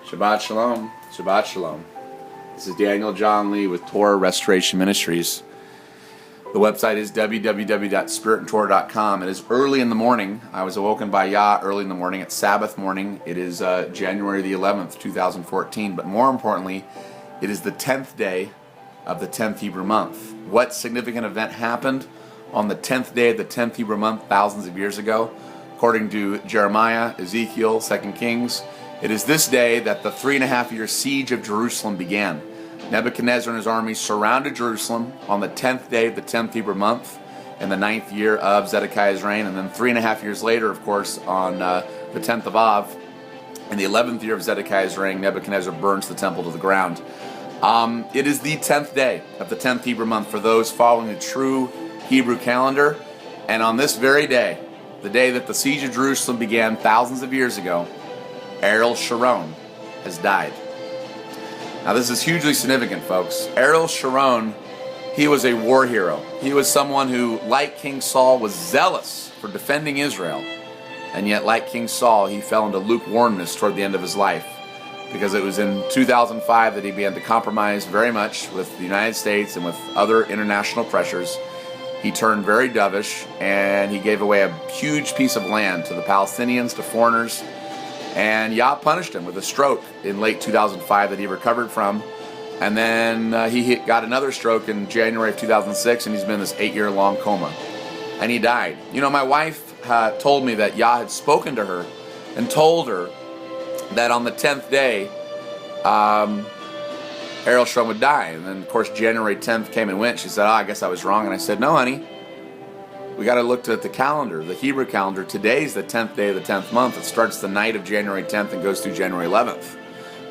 Shabbat Shalom. Shabbat Shalom. This is Daniel John Lee with Torah Restoration Ministries. The website is www.spiritandtorah.com. It is early in the morning. I was awoken by Yah early in the morning. It's Sabbath morning. It is January the 11th, 2014. But more importantly, it is the 10th day of the 10th Hebrew month. What significant event happened on the 10th day of the 10th Hebrew month thousands of years ago? According to Jeremiah, Ezekiel, 2 Kings, it is this day that the 3.5-year siege of Jerusalem began. Nebuchadnezzar and his army surrounded Jerusalem on the 10th day of the 10th Hebrew month in the 9th year of Zedekiah's reign, and then 3.5 years later, of course, on the 10th of Av, in the 11th year of Zedekiah's reign, Nebuchadnezzar burns the temple to the ground. It is the 10th day of the 10th Hebrew month for those following the true Hebrew calendar, and on this very day, the day that the siege of Jerusalem began thousands of years ago, Ariel Sharon has died. Now this is hugely significant, folks. Ariel Sharon, he was a war hero. He was someone who, like King Saul, was zealous for defending Israel. And yet, like King Saul, he fell into lukewarmness toward the end of his life. Because it was in 2005 that he began to compromise very much with the United States and with other international pressures. He turned very dovish, and he gave away a huge piece of land to the Palestinians, to foreigners. And Yah punished him with a stroke in late 2005 that he recovered from. And then he got another stroke in January of 2006, and he's been in this 8-year-long coma. And he died. You know, my wife told me that Yah had spoken to her and told her that on the 10th day, Ariel Sharon would die. And then, of course, January 10th came and went. She said, I guess I was wrong. And I said, no, honey. We got to look at the calendar, the Hebrew calendar. Today's the 10th day of the 10th month. It starts the night of January 10th and goes through January 11th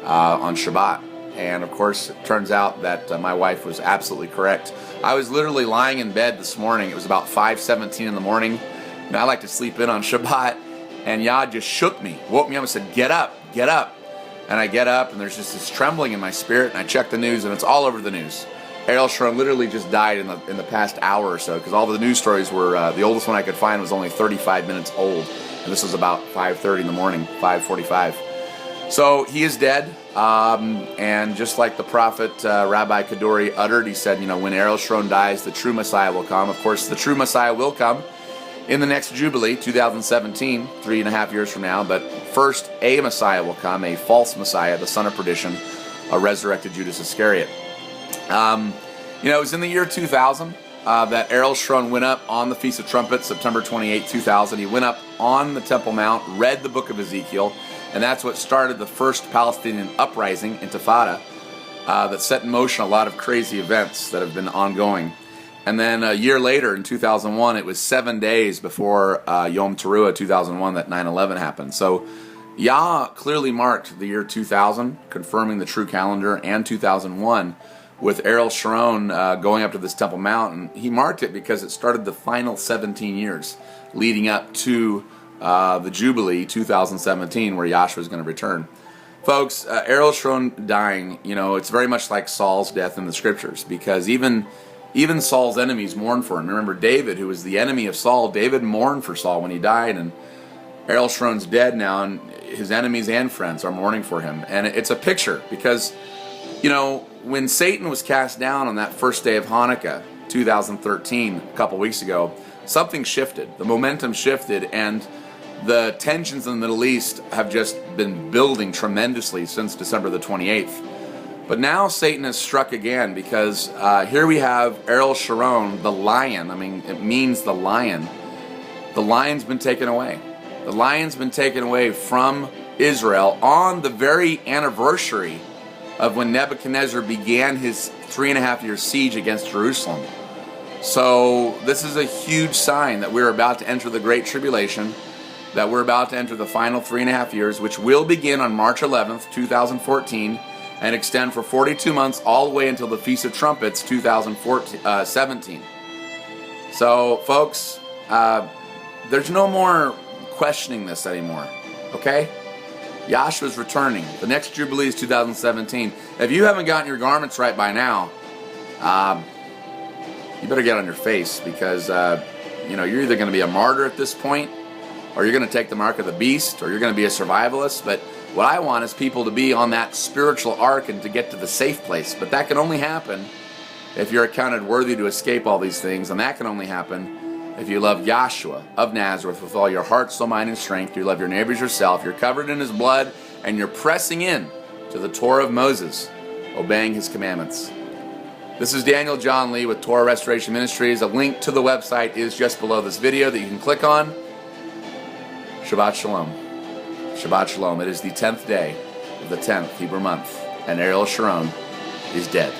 on Shabbat. And of course, it turns out that my wife was absolutely correct. I was literally lying in bed this morning. It was about 5:17 in the morning. And I like to sleep in on Shabbat. And Yah just shook me, woke me up and said, get up, get up. And I get up and there's just this trembling in my spirit. And I check the news and it's all over the news. Ariel Sharon literally just died in the past hour or so because all the news stories were, the oldest one I could find was only 35 minutes old. And this was about 5:30 in the morning, 5:45. So he is dead. And just like the prophet Rabbi Kaduri uttered, he said, when Ariel Sharon dies, the true Messiah will come. Of course, the true Messiah will come in the next Jubilee, 2017, 3.5 years from now. But first, a Messiah will come, a false Messiah, the son of perdition, a resurrected Judas Iscariot. It was in the year 2000 that Ariel Sharon went up on the Feast of Trumpets, September 28, 2000. He went up on the Temple Mount, read the book of Ezekiel, and that's what started the first Palestinian uprising, Intifada, that set in motion a lot of crazy events that have been ongoing. And then a year later, in 2001, it was 7 days before Yom Teruah 2001 that 9/11 happened. So Yah clearly marked the year 2000, confirming the true calendar, and 2001, with Ariel Sharon going up to this Temple Mount. And he marked it because it started the final 17 years leading up to the Jubilee 2017, where Yahshua was going to return. Folks, Ariel Sharon dying, it's very much like Saul's death in the scriptures, because even Saul's enemies mourned for him. Remember David, who was the enemy of Saul, David mourned for Saul when he died, and Ariel Sharon's dead now, and his enemies and friends are mourning for him. And it's a picture, because when Satan was cast down on that first day of Hanukkah, 2013, a couple weeks ago, something shifted. The momentum shifted, and the tensions in the Middle East have just been building tremendously since December the 28th. But now Satan has struck again, because here we have Ariel Sharon, the lion. I mean, it means the lion. The lion's been taken away. The lion's been taken away from Israel on the very anniversary of when Nebuchadnezzar began his 3.5-year siege against Jerusalem. So this is a huge sign that we're about to enter the Great Tribulation, that we're about to enter the final 3.5 years, which will begin on March 11th, 2014, and extend for 42 months all the way until the Feast of Trumpets, 2017. So, folks, there's no more questioning this anymore, okay? Yahshua's returning. The next Jubilee is 2017. If you haven't gotten your garments right by now, you better get on your face, because you're either going to be a martyr at this point, or you're going to take the mark of the beast, or you're going to be a survivalist. But what I want is people to be on that spiritual ark and to get to the safe place. But that can only happen if you're accounted worthy to escape all these things, and that can only happen if you love Yahshua of Nazareth with all your heart, soul, mind, and strength. You love your neighbors yourself. You're covered in his blood, and you're pressing in to the Torah of Moses, obeying his commandments. This is Daniel John Lee with Torah Restoration Ministries. A link to the website is just below this video that you can click on. Shabbat Shalom. Shabbat Shalom. It is the 10th day of the 10th Hebrew month, and Ariel Sharon is dead.